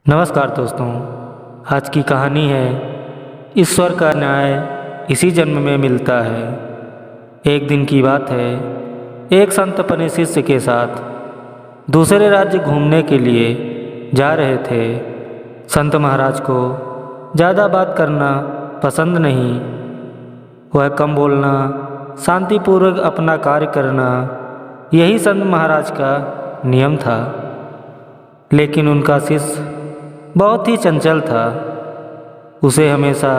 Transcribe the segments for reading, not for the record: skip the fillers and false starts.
नमस्कार दोस्तों। आज की कहानी है ईश्वर का न्याय इसी जन्म में मिलता है। एक दिन की बात है, एक संत अपने शिष्य के साथ दूसरे राज्य घूमने के लिए जा रहे थे। संत महाराज को ज़्यादा बात करना पसंद नहीं। वह कम बोलना, शांतिपूर्वक अपना कार्य करना, यही संत महाराज का नियम था। लेकिन उनका शिष्य बहुत ही चंचल था। उसे हमेशा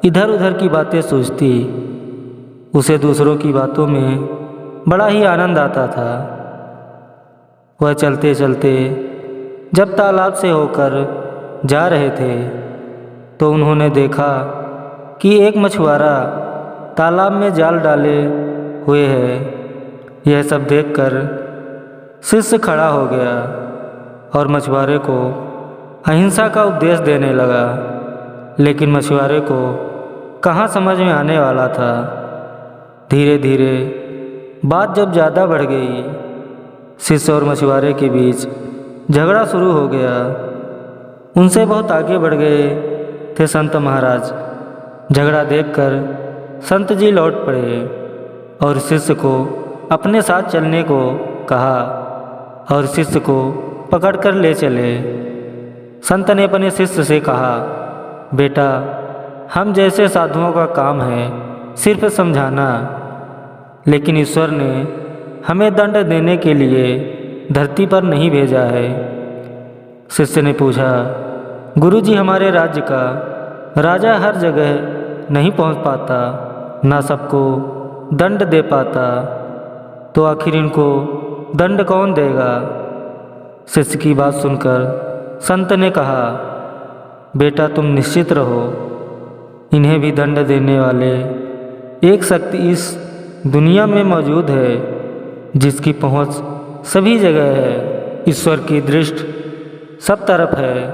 इधर उधर की बातें सूझती। उसे दूसरों की बातों में बड़ा ही आनंद आता था। वह चलते चलते जब तालाब से होकर जा रहे थे तो उन्होंने देखा कि एक मछुआरा तालाब में जाल डाले हुए है। यह सब देखकर शिष्य खड़ा हो गया और मछुआरे को अहिंसा का उपदेश देने लगा। लेकिन मछुआरे को कहाँ समझ में आने वाला था। धीरे धीरे बात जब ज़्यादा बढ़ गई, शिष्य और मछुआरे के बीच झगड़ा शुरू हो गया। उनसे बहुत आगे बढ़ गए थे संत महाराज। झगड़ा देखकर संत जी लौट पड़े और शिष्य को अपने साथ चलने को कहा और शिष्य को पकड़कर ले चले। संत ने अपने शिष्य से कहा, बेटा, हम जैसे साधुओं का काम है सिर्फ समझाना, लेकिन ईश्वर ने हमें दंड देने के लिए धरती पर नहीं भेजा है। शिष्य ने पूछा, गुरुजी, हमारे राज्य का राजा हर जगह नहीं पहुंच पाता, ना सबको दंड दे पाता, तो आखिर इनको दंड कौन देगा? शिष्य की बात सुनकर संत ने कहा, बेटा, तुम निश्चित रहो, इन्हें भी दंड देने वाले एक शक्ति इस दुनिया में मौजूद है जिसकी पहुंच सभी जगह है। ईश्वर की दृष्टि सब तरफ है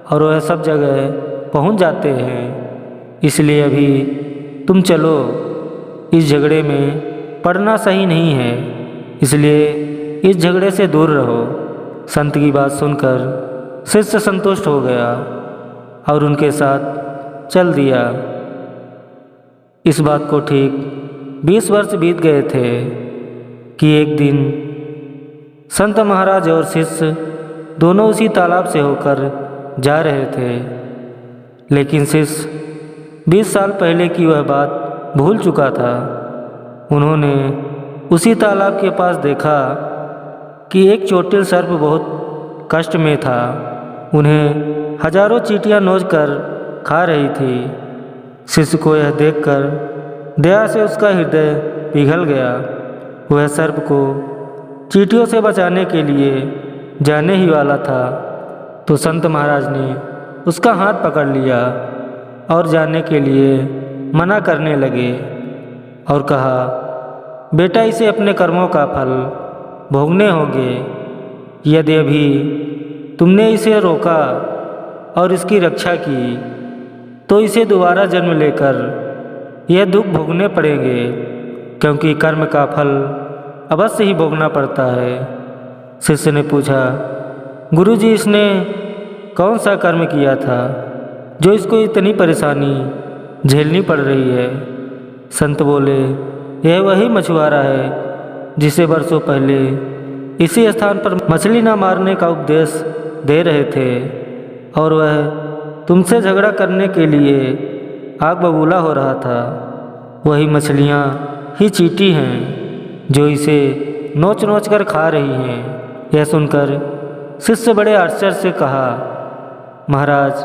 और वह सब जगह पहुंच जाते हैं। इसलिए अभी तुम चलो, इस झगड़े में पड़ना सही नहीं है, इसलिए इस झगड़े से दूर रहो। संत की बात सुनकर शिष्य संतुष्ट हो गया और उनके साथ चल दिया। इस बात को ठीक 20 वर्ष बीत गए थे कि एक दिन संत महाराज और शिष्य दोनों उसी तालाब से होकर जा रहे थे। लेकिन शिष्य 20 साल पहले की वह बात भूल चुका था। उन्होंने उसी तालाब के पास देखा कि एक चोटिल सर्प बहुत कष्ट में था। उन्हें हजारों चींटियां नोच कर खा रही थी। शिष्य को यह देखकर दया से उसका हृदय पिघल गया। वह सर्प को चींटियों से बचाने के लिए जाने ही वाला था तो संत महाराज ने उसका हाथ पकड़ लिया और जाने के लिए मना करने लगे और कहा, बेटा, इसे अपने कर्मों का फल भोगने होंगे। यदि अभी तुमने इसे रोका और इसकी रक्षा की तो इसे दोबारा जन्म लेकर यह दुख भोगने पड़ेंगे, क्योंकि कर्म का फल अवश्य ही भोगना पड़ता है। शिष्य ने पूछा, गुरुजी, इसने कौन सा कर्म किया था जो इसको इतनी परेशानी झेलनी पड़ रही है? संत बोले, यह वही मछुआरा है जिसे वर्षों पहले इसी स्थान पर मछली न मारने का उपदेश दे रहे थे और वह तुमसे झगड़ा करने के लिए आग बबूला हो रहा था। वही मछलियाँ ही चींटी हैं जो इसे नोच नोच कर खा रही हैं। यह सुनकर शिष्य बड़े आश्चर्य से कहा, महाराज,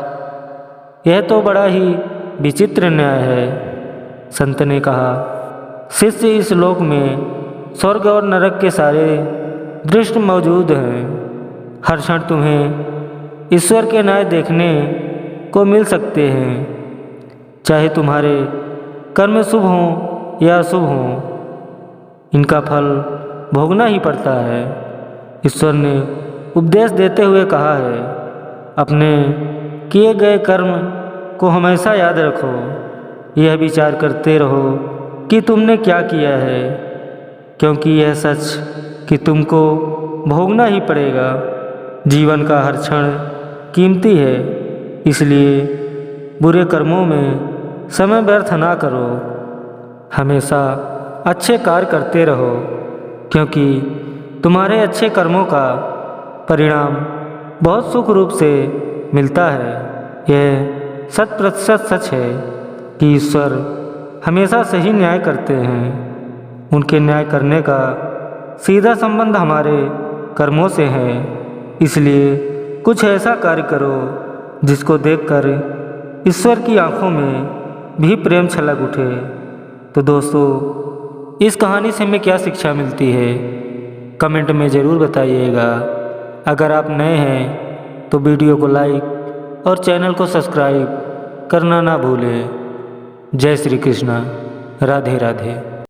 यह तो बड़ा ही विचित्र न्याय है। संत ने कहा, शिष्य, इस लोक में स्वर्ग और नरक के सारे दृश्य मौजूद हैं। हर क्षण तुम्हें ईश्वर के न्याय देखने को मिल सकते हैं। चाहे तुम्हारे कर्म शुभ हों या अशुभ हों, इनका फल भोगना ही पड़ता है। ईश्वर ने उपदेश देते हुए कहा है, अपने किए गए कर्म को हमेशा याद रखो। यह विचार करते रहो कि तुमने क्या किया है, क्योंकि यह सच कि तुमको भोगना ही पड़ेगा। जीवन का हर क्षण कीमती है, इसलिए बुरे कर्मों में समय व्यर्थ ना करो। हमेशा अच्छे कार्य करते रहो, क्योंकि तुम्हारे अच्छे कर्मों का परिणाम बहुत सुख रूप से मिलता है। यह 100% सच है कि ईश्वर हमेशा सही न्याय करते हैं। उनके न्याय करने का सीधा संबंध हमारे कर्मों से है। इसलिए कुछ ऐसा कार्य करो जिसको देखकर ईश्वर की आंखों में भी प्रेम छलक उठे। तो दोस्तों, इस कहानी से हमें क्या शिक्षा मिलती है, कमेंट में ज़रूर बताइएगा। अगर आप नए हैं तो वीडियो को लाइक और चैनल को सब्सक्राइब करना ना भूलें। जय श्री कृष्णा, राधे राधे।